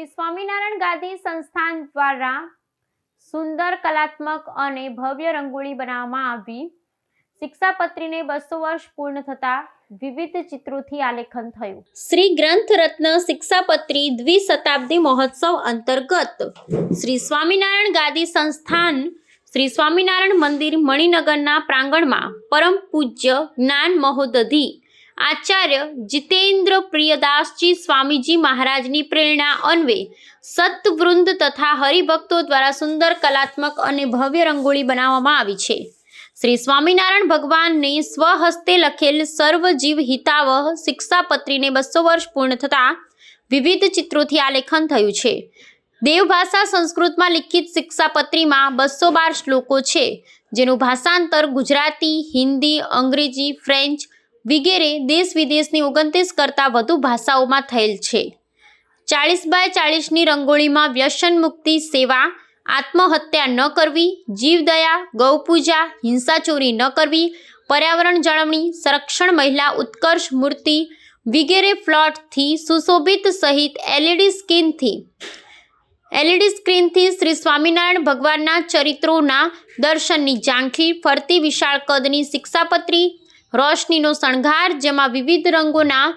શ્રી સ્વામિનારાયણ ગાદી સંસ્થાન દ્વારા સુંદર કલાત્મક અને ભવ્ય રંગોળી બનાવવામાં આવી। શિક્ષાપત્રીને 200 વર્ષ પૂર્ણ થતા વિવિધ ચિત્રોથી આલેખન થયું। શ્રી ગ્રંથ રત્ન શિક્ષાપત્રી દ્વિશતાબ્દી મહોત્સવ અંતર્ગત શ્રી સ્વામિનારાયણ ગાદી સંસ્થાન શ્રી સ્વામિનારાયણ મંદિર મણિનગરના પ્રાંગણમાં પરમ પૂજ્ય જ્ઞાન મહોદધિ આચાર્ય જીતેન્દ્ર પ્રિયદાસજી સ્વામીજી મહારાજની પ્રેરણા અન્વયે સતવૃંદ તથા હરિભક્તો દ્વારા સુંદર કલાત્મક અને ભવ્ય રંગોળી બનાવવામાં આવી છે। શ્રી સ્વામિનારાયણ ભગવાનને સ્વહસ્તે લખેલ સર્વજીવ હિતાવહ શિક્ષાપત્રીને 200 વર્ષ પૂર્ણ થતા વિવિધ ચિત્રોથી આલેખન થયું છે। દેવભાષા સંસ્કૃતમાં લિખિત શિક્ષાપત્રીમાં 212 શ્લોકો છે, જેનું ભાષાંતર ગુજરાતી, હિન્દી, અંગ્રેજી, ફ્રેન્ચ વગેરે દેશ વિદેશની 29 કરતાં વધુ ભાષાઓમાં થયેલ છે। 40x40ની રંગોળીમાં વ્યસન મુક્તિ સેવા, આત્મહત્યા ન કરવી, જીવદયા, ગૌપૂજા, હિંસાચોરી ન કરવી, પર્યાવરણ જાળવણી, સંરક્ષણ, મહિલા ઉત્કર્ષ મૂર્તિ વગેરે ફ્લોટથી સુશોભિત સહિત એલઈડી સ્ક્રીનથી શ્રી સ્વામિનારાયણ ભગવાનના ચરિત્રોના દર્શનની ઝાંખી, ફરતી વિશાળ કદની શિક્ષાપત્રી, રોશનીનો શણગાર, જેમાં વિવિધ રંગોના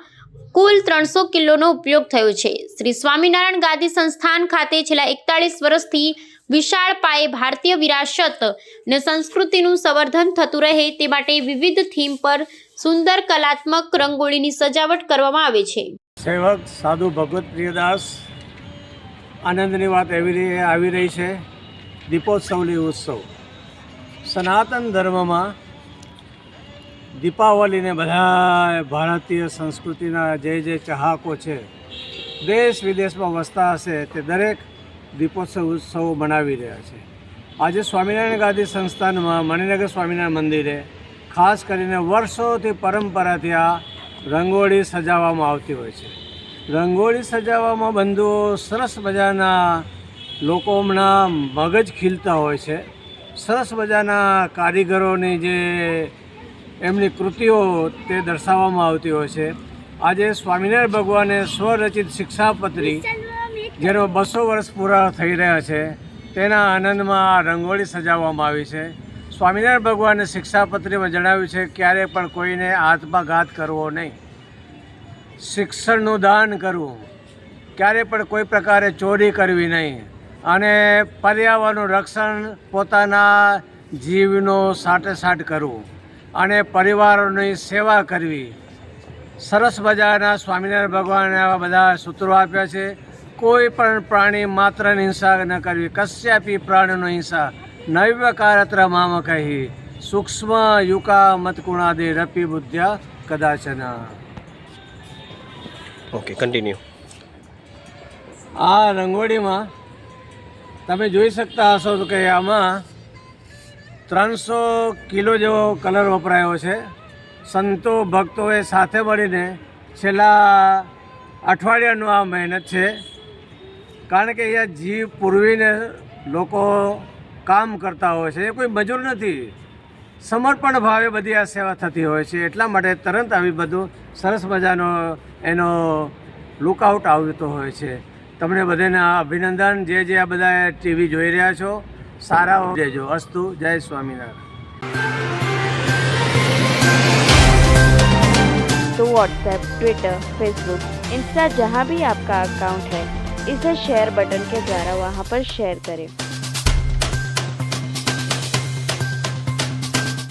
કુલ 300 કિલોનો ઉપયોગ થયો છે। શ્રી સ્વામિનારાયણ ગાદી સંસ્થાન ખાતે છેલ્લા 41 વર્ષથી વિશાળ પાયે ભારતીય વિરાસત અને સંસ્કૃતિનું સંવર્ધન થતું રહે તે માટે વિવિધ થીમ પર સુંદર કલાત્મક રંગોળીની સજાવટ કરવામાં આવે છે। સેવક સાધુ ભગવત પ્રિયદાસ આનંદની વાત આવી રહી છે। દીપોત્સવની ઉત્સવ સનાતન ધર્મમાં દીપાવલીને બધા ભારતીય સંસ્કૃતિના જે ચાહકો છે, દેશ વિદેશમાં વસતા હશે તે દરેક દીપોત્સવ ઉત્સવો મનાવી રહ્યા છે। આજે સ્વામિનારાયણ ગાદી સંસ્થાનમાં મણિનગર સ્વામિનારાયણ મંદિરે ખાસ કરીને વર્ષોથી પરંપરાથી આ રંગોળી સજાવવામાં આવતી હોય છે। રંગોળી સજાવવામાં બંધુઓ સરસ મજાના લોકોના મગજ ખીલતા હોય છે। સરસ મજાના કારીગરોની જે એમની કૃતિઓ તે દર્શાવવામાં આવતી હોય છે। આજે સ્વામિનારાયણ ભગવાને સ્વરચિત શિક્ષાપત્રી જેનો 200 વર્ષ પૂરા થઈ રહ્યા છે તેના આનંદમાં આ રંગોળી સજાવવામાં આવી છે। સ્વામિનારાયણ ભગવાને શિક્ષાપત્રીમાં જણાવ્યું છે ક્યારે પણ કોઈને આત્મઘાત કરવો નહીં, શિક્ષણનું દાન કરવું, ક્યારે પણ કોઈ પ્રકારે ચોરી કરવી નહીં અને પર્યાવરણનું રક્ષણ પોતાના જીવનો સાટે કરવું અને પરિવારોની સેવા કરવી। સરસ મજાના સ્વામિનારાયણ ભગવાને આવા બધા સૂત્રો આપ્યા છે। કોઈ પણ પ્રાણી માત્રની હિંસા ન કરવી, કશ્યાપી પ્રાણીનો હિંસા નૈવકારત્ર મામ કહી, સૂક્ષ્મ યુકા મતકુણાદે રપી બુદ્ધ્યા કદાચન। Okay, continue. આ રંગોળીમાં તમે જોઈ શકતા હશો તો કે આમાં 300 કિલો જેવો કલર વપરાયો છે। સંતો ભક્તોએ સાથે મળીને છેલ્લા અઠવાડિયાનું આ મહેનત છે, કારણ કે અહીંયા જીવ પૂરવીને લોકો કામ કરતા હોય છે। એ કોઈ મજૂર નથી, સમર્પણ ભાવે બધી આ સેવા થતી હોય છે। એટલા માટે તરત આવી બધું સરસ મજાનો એનો લુકઆઉટ આવતો હોય છે। તમને બધાને અભિનંદન, જે આ બધા ટીવી જોઈ રહ્યા છો સારા દેજો। અસ્તુ, જય સ્વામિનારાયણ। तो व्हाट्सएप, ट्विटर, फेसबुक, इंस्टा जहाँ भी आपका अकाउंट है, इसे शेयर बटन के द्वारा वहाँ पर शेयर करें।